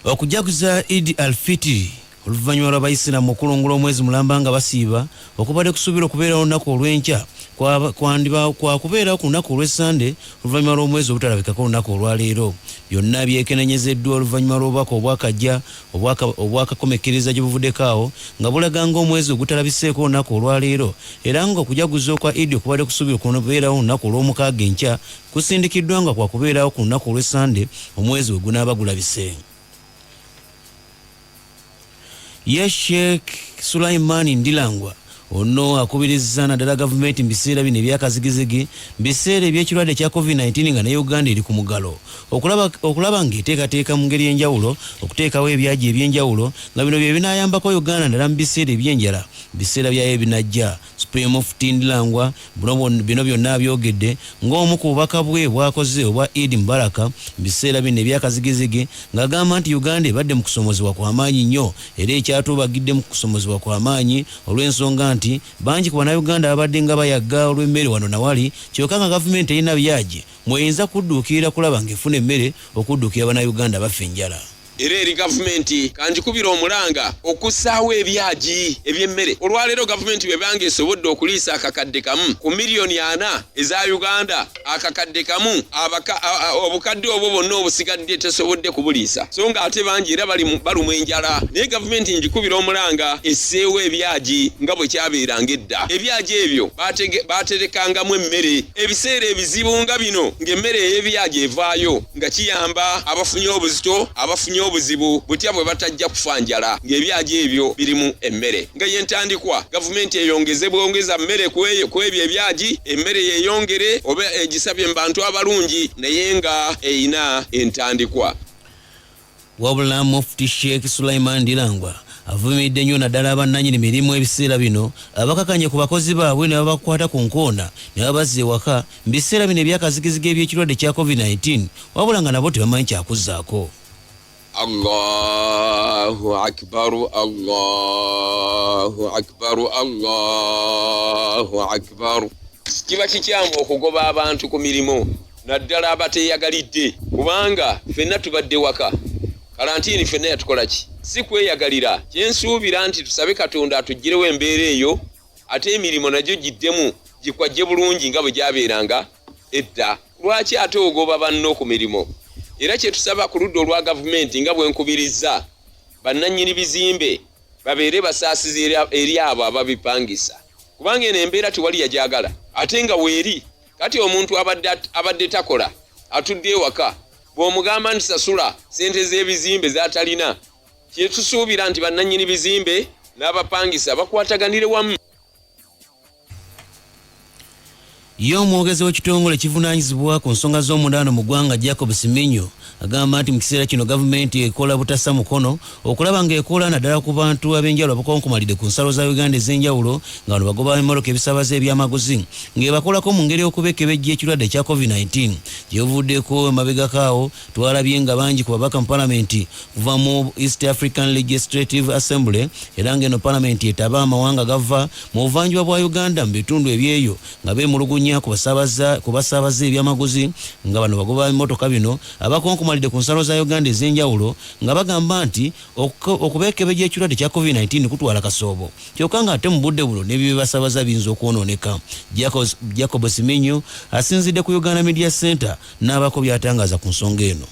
Okujaguza Eid al-Fitr oluvannyuma lw'abayisiraamu okulongoola omwezi mulamba nga basiiba okubadde kusuubira okubeerawo olunaku olw'enkya kwa kubeerawo ku lunaku olw'Essande oluvannyuma lw'omwezi obutalabikako olunaku olwaleero. Byonna byekenenyezeddwa oluvannyuma lw'obubaka obwakajja obwakakomekkereza gye buvuddeko awo nga bulaga ng'omwezi ogutalabiseeko olunaku olwaleero era ng'okujaguza okwa Eid okubadde kusuubira okubeerawo olunaku olw'omukaaga enkya kusindikiddwa nga kwa kubeerawo ku lunaku olw'Essande omwezi we gunaaba gulabise. Ye Sheikh Sulaiman Ndilangwa ono akubiriza naddala gavumenti mu biseera bino ebyakazigizigi biseera eby'ekirwadde kya COVID-19 nga ne Uganda eri ku mugalo okulaba ng'eteekateeka mu ngeri y'enjawulo okuteekawo ebyaji eby'enjawulo nga bino bye binaayambako Uganda naddala mu biseera eby'enjala biseera byayo ebinajja. Supreme Mufti Ndilangwa bino byonna byogedde ng'omu ku bubaka bwe bwakoze obwa Eid Mubaraka mu biseera bino ebyakazigizigi ng'agamba nti Uganda ebadde mu kusomozebwa kw'amaanyi nnyo era ekyatubagidde mu kusomozebwa kw'amaanyi olw'ensonga nti bangi ku bannayuganda babadde nga bayagga olw'emmere wano nawali kyokka nga gavumenti erina byaji mweyinza kudduukirira kulaba ng'efuna emmere okudduukira bannayuganda bafa enjala. Era eri gavumenti kanjikubira omulanga okussaawo ebyaji eby'emmere. Olwaleero gavumenti bwe bange esobodde okuliisa akakadde kamu ku miliyoni 4 eza Uganda, akakadde kamu obukadde obwo bwonna obusigadde tesobodde kubuliisa so nga ate bangi era balumwa enjala. Naye gavumenti njikubira omulanga esseewo ebyaji nga bwe kyabeeranga edda. Ebyaji ebyo baterekangamu emmere ebiseera ebizibu nga bino ng'emmere ey'ebyaji evaayo nga kiyamba abafunye obuzito abafunye obuzibu butya bwe batajja kufa njala ng'ebyaji ebyo birimu emmere. Nga yentandikwa gavumenti eyongeze bwongeza mmere ku ebyo ebyaji emmere yeyongere oba egisabye mu bantu abalungi naye nga eyina entandikwa. Wabula Mufti Sheikh Sulaiman Ndilangwa avumidde nnyo naddala abannannyini mirimu ebiseera bino abakakanye ku bakozi baabwe ne babakwata ku nkoona ne babazza ewaka mu biseera bino ebyakazigizigi eby'ekirwadde kya COVID-19 wabula nga nabo tebamanyi kyakuzzaako. Allahu akbar, Allahu akbar, Allahu akbar. Kiba kikyamu okugoba abantu ku mirimu naddala abateeyagalidde kubanga ffenna tubadde waka karantini ffenna yatukola ki si kweyagalira. Kyensuubira nti tusabe Katonda atuggirewo embeera eyo ate emirimu nagyo giddemu gikwajje bulungi nga bwe gyabeeranga edda. Lwaki ate ogoba banno ku mirimu? Era kye tusaba ku ludda olwa gavumenti nga bwe nkubiriza bannannyini bizimbe babeere basaasizi eri abo ababipangisa kubanga eno embeera tewali yajagala ate nga weeri kati omuntu abadde takola atudde ewaka bw'omugamba nti sasula sente z'ebizimbe z'atalina. Kye tusuubira nti bannannyini bizimbe n'abapangisa bakwataganire wamu. Ye omwogezi w'ekitongole kivunaanyizibwa ku nsonga z'omundaano mu ggwanga Jacob Siminyo agamba nti mu kiseera kino gavumenti ekola butassa mukono okulaba ng'ekola naddala ku bantu ab'enjawulo abakonkomalidde ku nsalo za Uganda ez'enjawulo nga bano bagoba emmotoka ebisaabaza ebyamaguzi ng'ebakolako mu ngeri y'okubekebejja ekirwadde kya COVID-19 gye buvuddeko emabegako awo twalabye nga bangi ku babaka mu palamenti kuva mu East African Legislative Assembly era ng'eno palamenti etaba amawanga gava mu buvanjuba bwa Uganda mu bitundu ebyeyo nga beemulugunya ku basaabaza ebyamaguzi nga bano bagoba emmotoka bino abakonkomalidde ku nsalo za Uganda ez'enjawulo nga bagamba nti okubekebejja ekirwadde kya COVID-19 kutwala kasoobo kyokka nga ate mu budde buno n'ebyo byebasabaza biyinza okwonooneka. Jacob Siminyo asinzidde ku Uganda Media Center n'abako by'atangaza ku nsonga eno.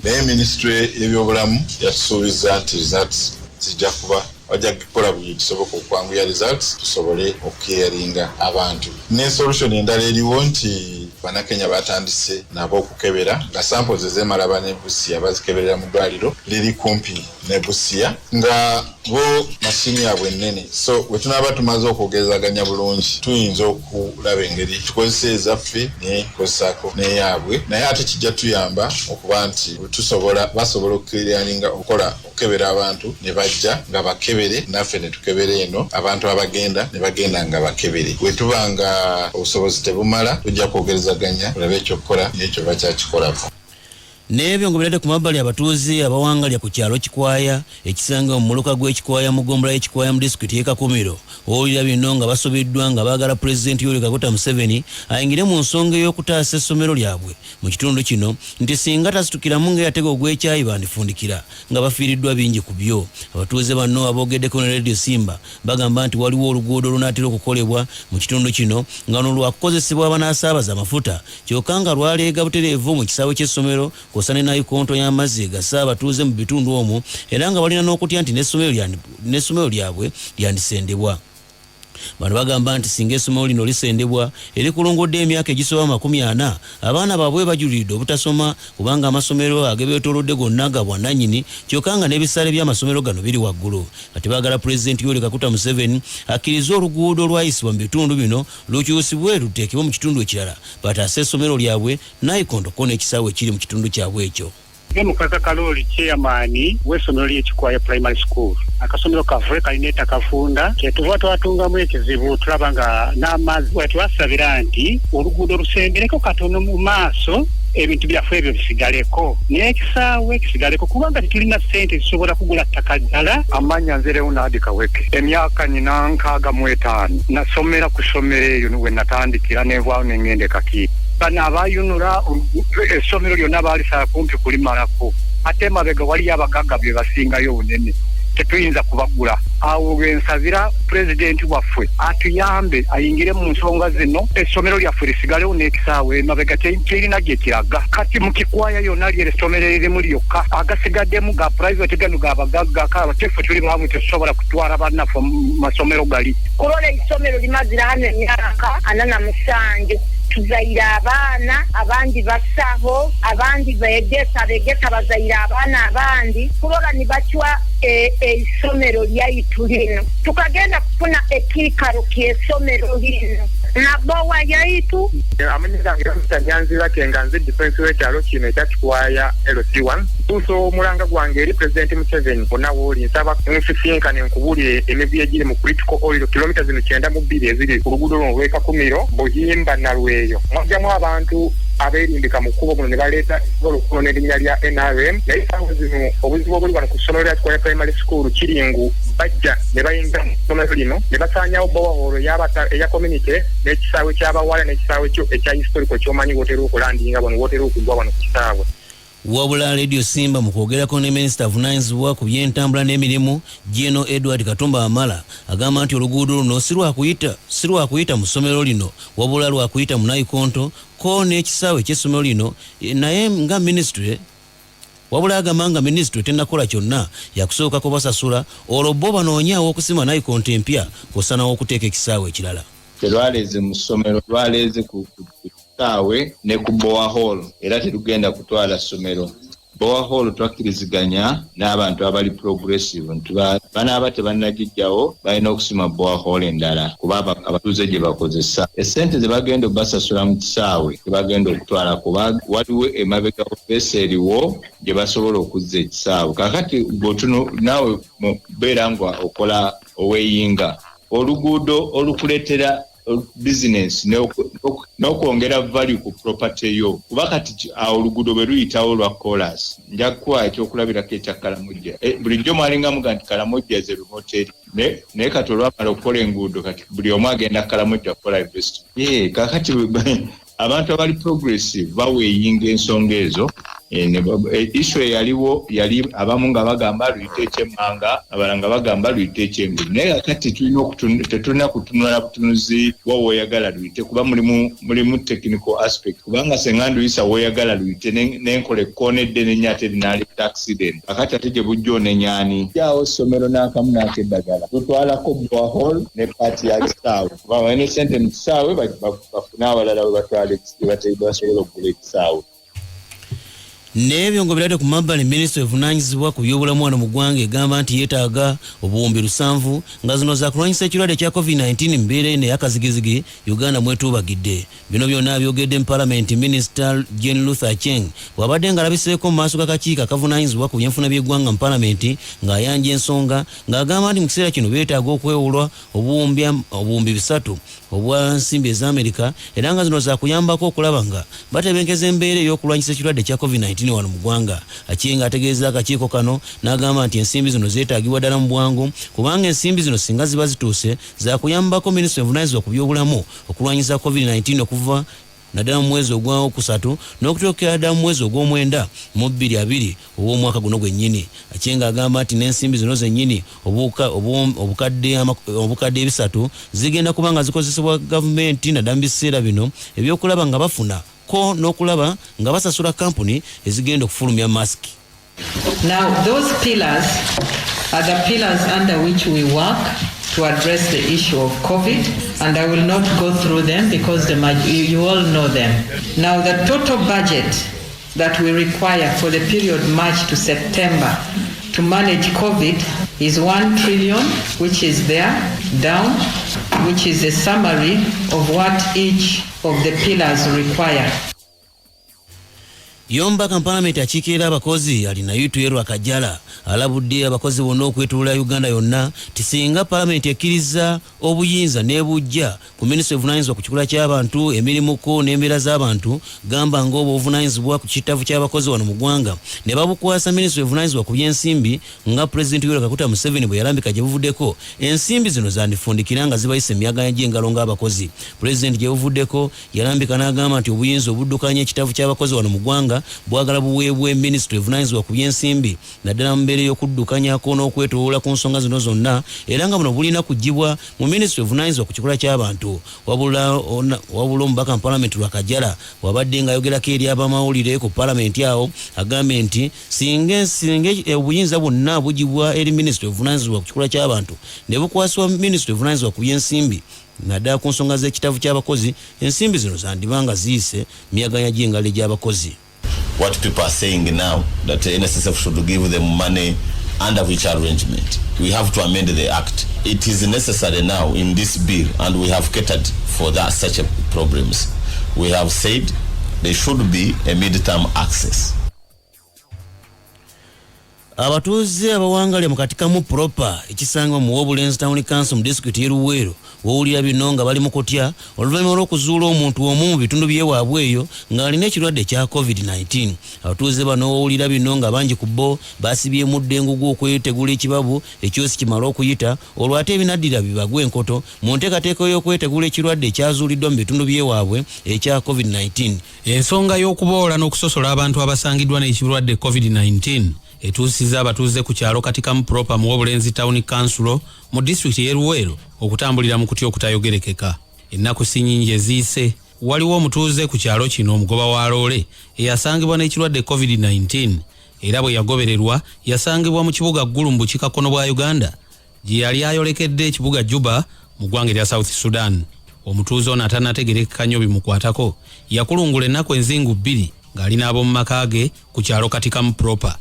Naye minisitule y'ebyobulamu yatusuubiza nti results zijja kuba wajja kukola buli kisoboka okwanguya results tusobole okukeeringa abantu. Ne solution endala eriwo nti Bannakenya batandise nabo okukebera nga samples ez'emalaba ne Busia bazikeberera mu ddwaliro liri kumpi ne Busia nga bo mashini yabwe nnene so bwe tunaaba tumaze okwogezaganya bulungi tuyinza okulaba engeri tukozesa ezaffe ne tukozesaako n'eyaabwe naye ate kijja tuyamba okuba nti basobola okukeeringa okukebera abantu ne bajja nga bakebere naffe ne tukebere eno abantu abagenda ne bagenda nga bakebere. Bwe tuba nga obusobozi tebumala tujja kwogerezaganya olabe ekyokukola n'ekyo bakyakikolako. N'ebyo ngoberera ku mabbali abatuuze abawangalya ku kyalo Kikwaya ekisanga mu muluka gw'Ekikwaya mu ggombolola y'Ekikwaya mu disitulikiti y'e Kakumiro owulira bino nga basobeddwa nga baagala Pulezidenti Yoweri Kaguta Museveni ayingire mu nsonga ey'okutaasa essomero lyabwe mu kitundu kino nti singa tasitukiramu ng'eyatega ogw'ekyayi bandifundikira nga bafiiriddwa bingi ku byo. Abatuuze bano aboogeddeko ne Radio Simba bagamba nti waliwo oluguudo olunaatera okukolebwa mu kitundu kino nga no lwakukozesebwa abanaasaabaza amafuta kyokka nga lwaleega butereevu mu kisaawe ky'essomero kosane nayikoonto y'amazzi gasa abatuuze mu bitundu omwo era nga balina n'okutya nti n'essomero lyabwe lyandisendebwa. Bano bagamba nti singa essomero lino lisendebwa erikulungudde emyaka egisoba 40 abaana baabwe bajulidde obutasoma kubanga amasomero agebeetoolodde gonna ga bwannannyini kyokka nga n'ebisale by'amasomero gano biri waggulu. Kati baagala Pulezidenti Yoweri Kaguta Museveni akkirize oluguudo olwayisibwa mu bitundu bino lukyusibwe luteekebwe mu kitundu ekirala bataase essomero lyabwe nayikondo ko n'ekisaawe ekiri mu kitundu kyabwe ekyo. Mukaza Kaloli chairman w'essomero ly'Ekikwaya Primary School akasomero kaffe kalina ettaka kafunda kyetuva twatungamu ekizibu tulaba nga n'amazzi twasabira nti oluguudo lusembereko katono mu maaso ebintu byaffe ebyo bisigaleko n'ekisaawe kisigaleko kubanga tetulina ssente zisobola kugula ttaka ddala. Amanya nzerewo Naadi Kaweke emyaka nina 65 nasomera ku ssomero eyo we natandikira nevaawo nengenda e Kakiiko. Bano abayunula essomero lyonna baalisala kumpi kulimalako ate mabega waliyo abagagga bye basingayo obunene tetuyinza kubagula. Awo bensabira Pulezidenti waffe atuyambe ayingire mu nsonga zino essomero lyaffe lisigalewo n'ekisaawe mabega terina gye kiraga. Kati mu Kikwaya yonna ly'essomero eririmu lyokka agasigaddemu ga private gano ga bagagga kabatefe tuli bamu tesobola kutwala bannaffe mu masomero gali. Kulola essomero limazira hano emyaka 47 tuzaira abaana abandi basaho abandi begesa bazaira abaana abandi kulola nibachwa essomero lyaitu lino tukagenda kufuna ekikaro ky'essomero lino nabowa yaitu amanyira nyanzira kenganze defense w'ekyalo kino ekya Kikwaya LC1 tuso omulanga gwange eri President Museveni onawo oli nsaba nfisinkane nkubulire emivuyo egiri mu critical oil kilomita zino 92 eziri ku luguudo lw'e Kakumiro Buhimba na Lweyo mwajjamu abantu abeerimbika mu kkubo muno ne baleeta olukuno n'erinnya lya NRM naye saawa zino obuzibu obuli wano ku ssomero lya Kikwaya Primary School Kiringu bajja ne bayinza mu ssomero lino ne basaanyawo bowaholo eya community n'ekisaawe ky'abawala n'ekisaawe kyo ekya historical ky'omanyi wotera okulandinga wano wotera okugwa wano ku kisaawe. Wabula Radio Simba mu kwogerako ne Minisita avunaanyizibwa ku by'entambula n'emirimu General Edward Katumba Amala agamba nti oluguudo luno si lwakuyita mu ssomero lino wabula lwakuyita mu nayikoonto ko n'ekisaawe ky'essomero lino naye nga ministry wabula agamba nga ministry tennakola kyonna yakusookako basasula olwo bo banoonyaawo okusima nayikoonto empya kw'osanawo okuteeka ekisaawe ekirala. Terwaleze mu ssomero lwaleze ku kisaawe ne ku borehole era terugenda kutwala ssomero. Borehole twakkiriziganya n'abantu abali progressive nti banaaba tebannagijjawo balina okusima borehole endala kuba abatuuze gye bakozesa. Essente ze bagenda basasula mu kisaawe tebagenda okutwala kuba waliwo emabega ofeesi eriwo gye basobola okuzza ekisaawe. Kakati naawe mubeera nga okola oweyinga oluguudo olukuleetera business n'okwongera value ku property yo kuba kati oluguudo bwe luyitawo lwa chorus nja kuwa ekyokulabirako ekya Kalamojja bulijjo mwalinga muga nti Kalamojja ze hoteri naye kati olwamala okukola enguudo kati buli omu agenda Kalamojja kukola investment kakati abantu abali progressive baweeyinga ensonga ezo. Issue yali abamu nga bagamba luyite ekyemmanga abalala nga bagamba luyite ekyengulu naye kati tetulina kutunula butunuzi wa woyagala luyite kuba mulimu technical aspect kubanga senga nduyisa woyagala luyite n'enkola ekkoonedde n'ennyate linaleeta accident akati ate gye bujjo n'enyaani jawo essomero n'akamu n'akeddagala tutwalako borehole ne paati ya kisaawe kuba balina essente mu kisaawe bafune abalala we batwala basobola okugula ekisaawe. N'ebyo ngoberera ku mabbali Minisita evunaanyizibwa ku by'obulamu wano mu ggwanga egamba nti yeetaaga obuwumbi 7 nga zino za kulwanyisa ekirwadde kya COVID-19 mu mbeera eno ey'akazigizigi Uganda mwetuubagidde. Bino byonna byogedde mu Paalamenti Minisita Jane Luther Acheng bw'abadde ng'alabiseeko mu maaso g'akakiiko akavunaanyizibwa ku byenfuna by'eggwanga mu Paalamenti ng'ayanja ensonga ng'agamba nti mu kiseera kino beetaaga okwewolwa obuwumbi 3 obwa nsimbi ez'Amerika era nga zino zaakuyambako okulaba nga batebenkeza embeera ey'okulwanyisa ekirwadde kya COVID-19 wano mu ggwanga. Akinga ategeeza akakiiko kano n'agamba nti ensimbi zino zeetaagibwa ddala mu bwangu kubanga ensimbi zino singa ziba zituuse zaakuyambako minisitule evunaanyizibwa ku byobulamu okulwanyisa COVID-19 okuva naddala mu mwezi ogwokusatu n'okutuukira ddala mu mwezi ogw'omwenda mu 2020 ow'omwaka guno gwennyini. Akinga agamba nti n'ensimbi zino zennyini obukadde 3 zigenda kuba nga zikozesebwa gavumenti naddala mu biseera bino ebyokulaba nga bafuna ko n'okulaba nga basasula kampuni ezigenda okufulumya masiki. Now those pillars are the pillars under which we work to address the issue of COVID, and I will not go through them because you all know them. Now the total budget that we require for the period March to September to manage COVID is 1 trillion, which is there, down, which is a summary of what each of the pillars require. Yombaka Parliament akiikirira abakozi alina yutuyeru akajala alabudde abakozi bonna okwetulula Uganda yonna tisinga Parliament ekkiriza obuyinza n'ebujja ku Ministry evunaanyizibwa ku kikula ky'abantu emirimuko n'embeera z'abantu gamba ng'obwo obuvunaanyizibwa ku kitavu ky'abakozi wano mu ggwanga ne babukwasa Ministry evunaanyizibwa ku by'ensimbi nga President Yoweri Kaguta Museveni bwe yalambika gye buvuddeko ensimbi zino zandifundikira nga zibayisa emyaganya gy'engalo ng'abakozi. President gye buvuddeko yalambika n'agamba nti obuyinza obuddukanya ekitavu ky'abakozi wano mu ggwanga bwagala buweebwe Ministry evunaanyizibwa ku by'ensimbi naddala mu mbeera y'okuddukanyako n'okwetoloola ku nsonga zino zonna era nga buno bulina kugibwa mu Ministry evunaanyizibwa ku kikula ky'abantu. Wabula omubaka mu Parliament Lwakajala wabadde ng'ayogerako eri abamawulire ku Parliament awo agambye nti singa obuyinza bwonna bugibwa eri Ministry evunaanyizibwa ku kikula ky'abantu ne bukwasibwa Ministry evunaanyizibwa ku by'ensimbi naddala ku nsonga z'ekitavu ky'abakozi ensimbi zino zandibanga ziyise myaganya gy'engalo gy'abakozi. What people are saying now that NSSF should give them money under which arrangement. We have to amend the act. It is necessary now in this bill, and we have catered for that such problems. We have said there should be a mid-term access. Abatuuze abawangalya mu katikamu proper ekisangwa mu Obulenzi Town Council mu district y'e Luweero wowulira bino nga bali mu kutya oluvannyuma lw'okuzuula omuntu omu mu bitundu by'ewaabwe eyo ng'alina ekirwadde kya COVID-19. Abatuuze bano wowulira bino nga bangi ku bo baasibyemudde engugu okwetegula ekibabu ekyosi kimala okuyita olwo ate ebinaddira bibagwe enkoto mu nteekateeka y'okwetegula ekirwadde ekyazuuliddwa mu bitundu by'ewaabwe ekya COVID-19. Ensonga y'okuboola n'okusosola abantu abasangiddwa n'ekirwadde COVID-19 etuusiza abatuuze ku kyalo katikamu proper mu Obulenzi Town Council mu district y'e Luweero okutambulira mu kutya okutayogerekeka. Ennaku si nnyingi eziise waliwo omutuuze ku kyalo kino omugoba wa loole eyasangibwa n'ekirwadde COVID-19 era bwe yagobererwa yasangibwa mu kibuga ggulu mu bukiikakkono bwa Uganda gye yali ayolekedde ekibuga Juba mu ggwanga erya South Sudan. Omutuuze ono atanategerekeka nnyo bimukwatako yakulungula ennaku enzingu 2 ng'alina ab'omu maka ge ku kyalo katikamu proper.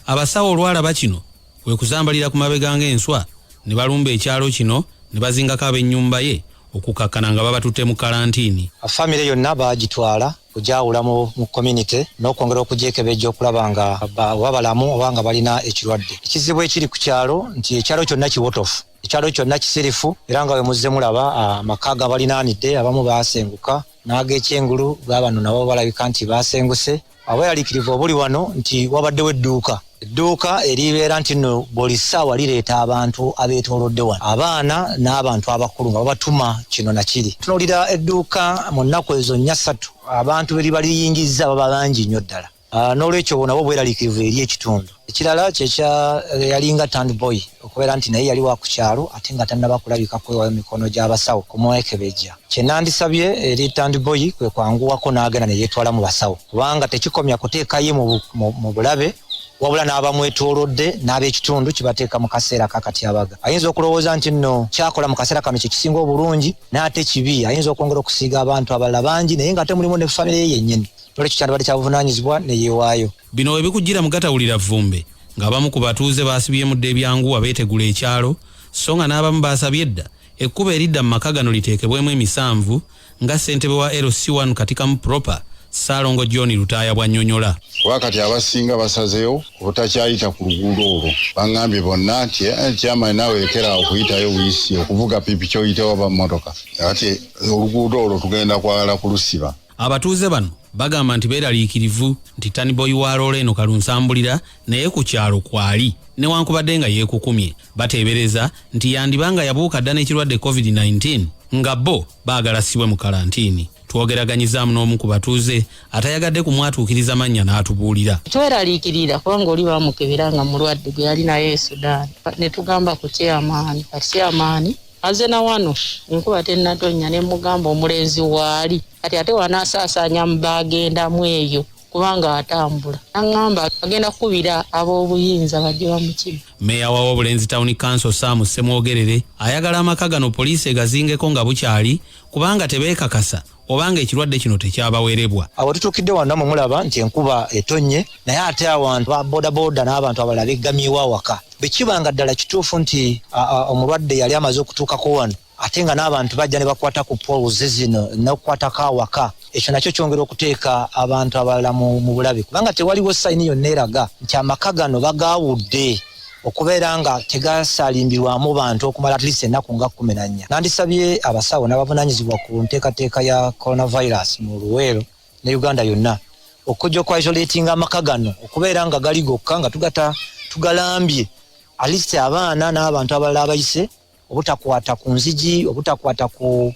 Abasawo olwalaba kino kwe kuzambalira ku mabega ng'enswa ne balumba ekyalo kino ne bazingako ab'ennyumba ye okukakkana nga babatutte mu kalantiini. Famire yonna bagitwala kugyawula mu community n'okwongera okugyekebejja okulaba nga babalamu oba nga balina ekirwadde. Ekizibu ekiri ku kyalo nti ekyalo kyonna kiwotofu, ekyalo kyonna kisirifu era nga bwe muzze mulaba amaka gabalinaanidde abamu baasenguka n'ag'ekyengulu gaabano nabo balabika nti baasenguse. Abayaliikirivu obuli wano nti wabaddewo edduuka eribeera nti nno buli ssaawa lireeta abantu abeetoolodde wano, abaana n'abantu abakulu nga babatuma kino na kiri. Tunuulira edduuka mu nnaku ezo 4 abantu be liba liyingizza baba bangi nnyo ddala. N'olwekyo nabo bweraliikirivu eri ekitundu. Ekirala kyekya yalinga Tandboy okubeera nti naye yali wa ku kyalo ate nga tannaba kulabika kwewayo mikono gy'abasawo kumwekebejja. Kye nandisabye eri Tandboy kwe kwanguwako n'agenda ne yeetwala mu basawo kubanga tekikomya kuteekayo mu bulabe wabula n'abamwetoolodde n'ab'ekitundu kibateeka mu kaseera kakatyabaga. Ayinza okulowooza nti nno kyakola mu kaseera kano kyekisinga obulungi n'ate kibi. Ayinza okwongera okusiiga abantu abalala bangi naye nga ate mulimu ne famire ye yennyini. Nolwekyo kyandibadde kya buvunaanyizibwa ne yeewaayo. Bino we bikujjira mu Gatawulira Vumbe ng'abamu ku batuuze baasibyemudde ebyanguwa beetegula ekyalo so nga n'abamu baasabye edda ekkuba eridda mu maka gano liteekebwemu emisanvu nga ssentebe wa LC1 katikamu proper Ssaalongo John Lutaaya bw'annyonnyola. Wakati abasinga basazeewo obutakyayita ku luguudo olwo bangambye bonna nti chairman naawe lekera okuyitayo wiisi okuvuga pipi kyoyitawo bammotoka ate oluguudo olwo tugenda kwala kulusiba. Abatuuze bano bagamba nti beeraliikirivu nti Taniboyi wa loole eno kalunsambulira naye ku kyalo kwali newankubadde nga yeekukumye bateebereza nti yandibanga yabuuka dda n'ekirwadde COVID-19 nga bo baagala ssibwe mu kalantiini. Twogeraganyizaamu n'omu ku batuuze atayagadde kumwatuukiriza mannya n'atubuulira. Tweraliikirira kubanga oli bamukebera nga mulwadde gwe yali naye e Sudan ne tugamba ku chairman kati chairman aze na wano enkuba tennatonnya ne mugamba omulenzi waali kati ate wanasaasaanya mu bagendamu eyo kubanga atambula aŋŋamba agenda kukubira ab'obuyinza bajje bamukima. Meeya wa Obulenzi Town Council Sam Ssemwogerere ayagala amaka gano poliisi egazingeko nga bukyali kubanga tebeekakasa obanga ekirwadde kino tekyabawerebwa. Awo tutuukidde wano mulaba nti enkuba etonnye naye ate abantu ba bodaboda n'abantu abalala beggamyewo awaka. Bwe kibanga ddala kituufu nti omulwadde yali amaze okutuukako wano ate nga n'abantu bajja ne bakwata ku pools zino n'okukwatako awaka, ekyo nakyo kyongera okuteeka abantu abalala mu bulabe kubanga tewaliwo sayini yonna eraga nti amaka gano bagaawudde okubeera nga tegasalimbirwamu bantu okumala at least ennaku nga 14. Nandisabye abasawo n'abavunaanyizibwa ku nteekateeka ya coronavirus mu Luweero ne Uganda yonna okujja okwisolatinga amaka gano okubeera nga gali gokka nga tugalambye at least abaana n'abantu abalala abayise obutakwata ku nzigi obutakwata ku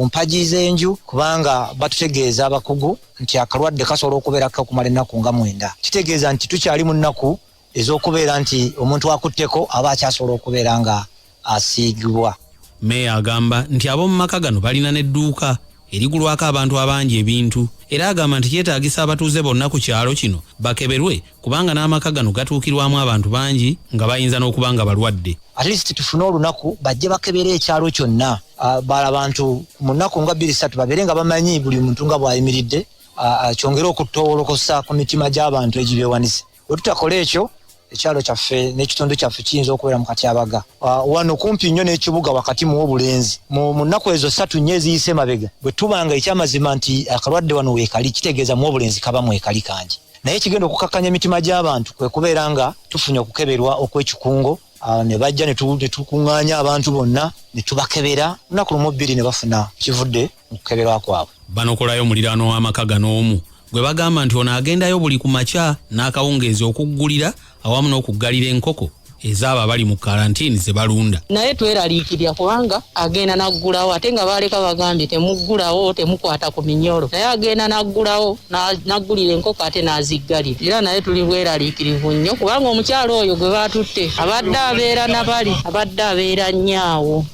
mpaji z'enju kubanga batutegeeza abakugu nti akalwadde kasobola okubeerako okumala ennaku nga 9. Kitegeeza nti tukyali mu nnaku ez'okubeera nti omuntu akutteko aba akyasobola okubeera nga asiigibwa. Meeya agamba nti ab'omu maka gano balina n'edduuka erigulwako abantu abangi ebintu era agamba nti kyetaagisa abatuuze bonna ku kyalo kino bakeberwe kubanga n'amaka gano gatuukirwamu abantu bangi nga bayinza n'okuba nga balwadde. At least tufune olunaku bajje bakebere ekyalo kyonna bala abantu mu nnaku nga 2-3 babeere nga bamanyi buli muntu nga bw'ayimiridde kyongere okutoolokosa ku mitima gy'abantu egibyewanise. Bwe tutakola ekyo ekyalo kyaffe n'ekitundu kyaffe kiyinza okubeera mu katyabaga. Wano kumpi nnyo n'ekibuga wakati mu Obulenzi mu nnaku ezo 3 nnyo eziyise mabega bwe tubanga ekyamazima nti akalwadde wano weekali kitegeeza mu Obulenzi kaba mwekali kangi naye kigenda okukakkanya emitima gy'abantu kwe kubeera nga tufunye okukeberwa okw'ekikungo ne bajja ne tukuŋŋaanya abantu bonna ne tubakebera lunaku lumu 2 ne bafuna kivudde mu kukeberwa kwabwe. Banokolayo muliraano w'amaka gano omu gwe bagamba nti ono agendayo buli ku makya n'akawungeezi okuggulira awamu n'okuggalira enkoko ezaabo abali mu kalantiini ze balunda. Naye tweraliikirira kubanga agenda naggulawo ate nga baaleka bagambye temuggulawo temukwata ku minyolo naye agenda naggulawo naggulira enkoko ate n'aziggalira era naye tuli bweraliikirivu nnyo kubanga omukyalo oyo gwe baatutte abadde abeera nabali abadde abeera nnyaawo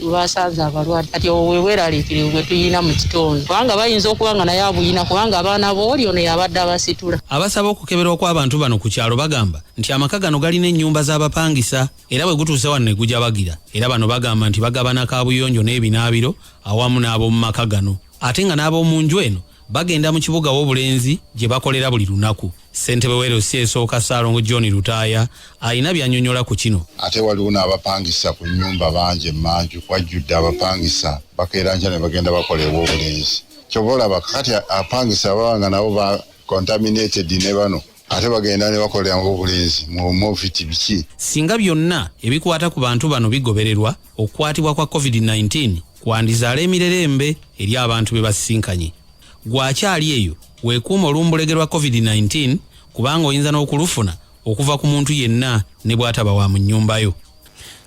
basanze abalwadde kati obwo bwe bweraliikirivu bwe tuyina mu kitundu kubanga bayinza okuba nga naye abuyina kubanga abaana booli ono yabadde abasitula. Abasaba okukeberwa kw'abantu bano ku kyalo bagamba nti amaka gano galina ennyumba z'abapangisa era bwe gutuuse wano ne gujabagira era bano bagamba nti bagabana kaabuyonjo n'ebinaabiro awamu n'ab'omu maka gano ate nga n'ab'omu nju eno bagenda mu kibuga w'Obulenzi gye bakolera buli lunaku. Ssentebe w'Erosi esooka Ssaalongo John Lutaaya ayina by'annyonnyola ku kino. Ate waliwo n'abapangisa ku nnyumba bangi emmanju wajjudde abapangisa bakeeranja ne bagenda bakola ew'Obulenzi. Kyova olaba kati apangisa baba nga nabo ba contaminated ne bano ate bagenda ne bakolera mu Obulenzi mu ofiti biki. Singa byonna ebikwata ku bantu bano bigobererwa okukwatibwa kwa COVID-19 kwandizaala emirerembe eri abantu be basisinkanye. Gwakyali eyo weekuuma olumbulege lwa COVID-19 kubanga oyinza n'okulufuna okuva ku muntu yenna ne bw'ataba wa mu nnyumbayo.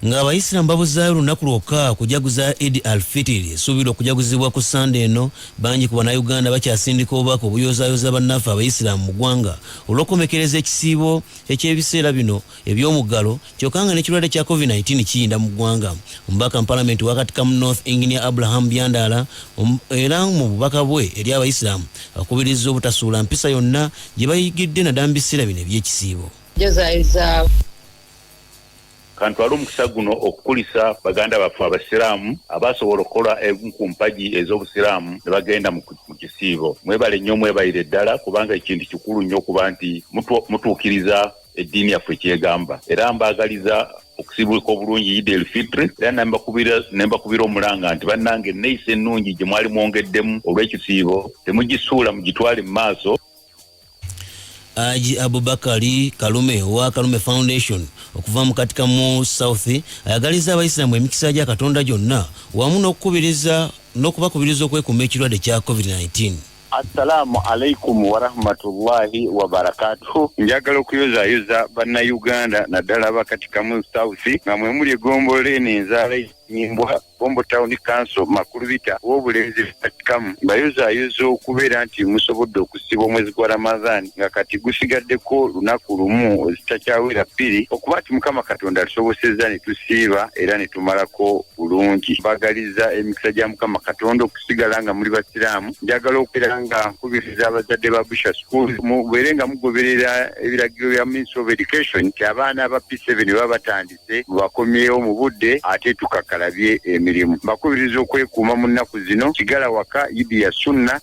Ng'Abayisiraamu babuzaayo lunaku lwokka kujaguza Eid al-Fitr esuubirwa okujaguzibwa ku Sande eno bangi ku bannayuganda bakyasindika obubaka obuyozaayoza bannaffe Abayisiraamu mu ggwanga olw'okukomekereza ekisiibo eky'ebiseera bino eby'omuggalo kyokka nga n'ekirwadde kya COVID-19 kiyinda mu ggwanga. Omubaka mu Paalamenti wa Katikamu North Engineer Abraham Byandala era mu bubaka bwe eri Abayisiraamu akubiriza obutasuula mpisa yonna gye bayigidde naddala mu biseera bino eby'ekisiibo. Kantwala omukisa guno okukulisa baganda baffe abasiraamu abasobola okukola ku mpagi ez'obusiraamu ne bagenda mu kisiibo. Mwebale nnyo mwebayire ddala kubanga ekintu kikulu nnyo okuba nti mutuukiriza eddiini yaffe kyegamba era mbaagaliza okusibulika obulungi Eid el-Fitr era nembakubira omulanga nti bannange neeyisa ennungi gye mwali mwongeddemu olw'ekisiibo temugisuula mugitwale mu maaso. Haji Abubakari Kalume wa Kalume Foundation okuva mu katika mu South ayagaliza abayisiraamu emikisa gya Katonda gyonna wamu n'okubakubiriza okwekuuma ekirwadde kya COVID-19. Assalamu alaikum wa rahmatullahi wa barakatuhu. Njagala okuyozaayoza bannayuganda naddala abakatika mu South nga mwe muli Gombole n'enzaala nyimbwa Bombo Town Council makulu bita w'obulenzi katikamu bayozaayoza okubeera nti musobodde okusiba omwezi gwa Ramadhan nga kati gusigaddeko lunaku lumu zitakyawera ppiri okuba nti Mukama Katonda atusobosezza ne tusiiba era ne tumalako bulungi. Mbagaliza emikisa gya Mukama Katonda okusigala nga muli basiraamu. Njagala okubeera nga nkubiriza abazadde ba Busha School mubeere nga mugoberera ebiragiro bya Ministry of Education nti abaana aba P7 baba batandise bakomyewo mu budde ate tukakalabye emirimu. Mbakubiriza okwekuuma mu nnaku zino sigala waka Idi ya Sunna.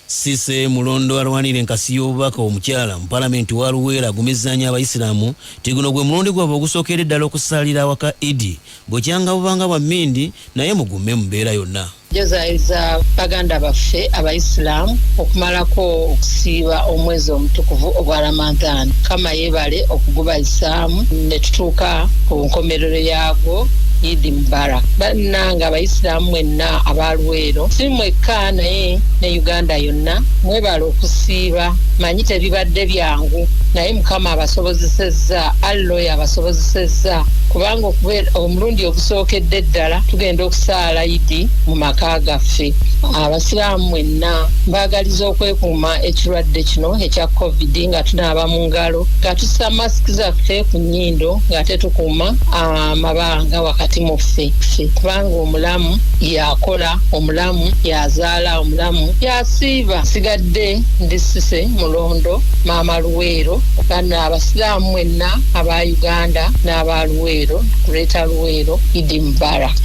Sise Mulondo alwanira enkasi y'obubaka omukyala mu Palamenti wa Luweera agumizzaanya abayisiraamu ti guno gwe mulundi gwabwe ogusookedde ddala okusaalira awaka Idi bwekyanga bubanga bwa mmindi naye mugume mu mbeera yonna. Jozaayiza baganda baffe abayisiraamu okumalako okusiiba omwezi omutukuvu ogwa Ramadhan. Kama yeebale okugubayisaamu ne tutuuka ku nkomerero yaagwo Idi Mubarak. Bannanga abayisiraamu mwenna abaluweero si mwekka naye ne Uganda yonna mwebale okusiiba. Manyi tebibadde byangu naye Mukama abasobozesezza, Allah abasobozesezza kubanga okubeera omulundi ogusookedde ddala tugenda okusaala Idi mu maka gaffe. Abasiraamu mwenna mbaagaliza okwekuuma ekirwadde kino ekya COVID nga tunaaba mu ngalo nga tussa masiki zaffe ku nnyindo nga tetukuuma amabanga wakati mu ffe kubanga omulamu yakola, omulamu yazaala, omulamu yasiiba. Sigadde ndi Sise Mulondo Maama Luweero bana abasiraamu mwenna aba Uganda n'aba Luweero kuleeta Luweero Idi Mubarak.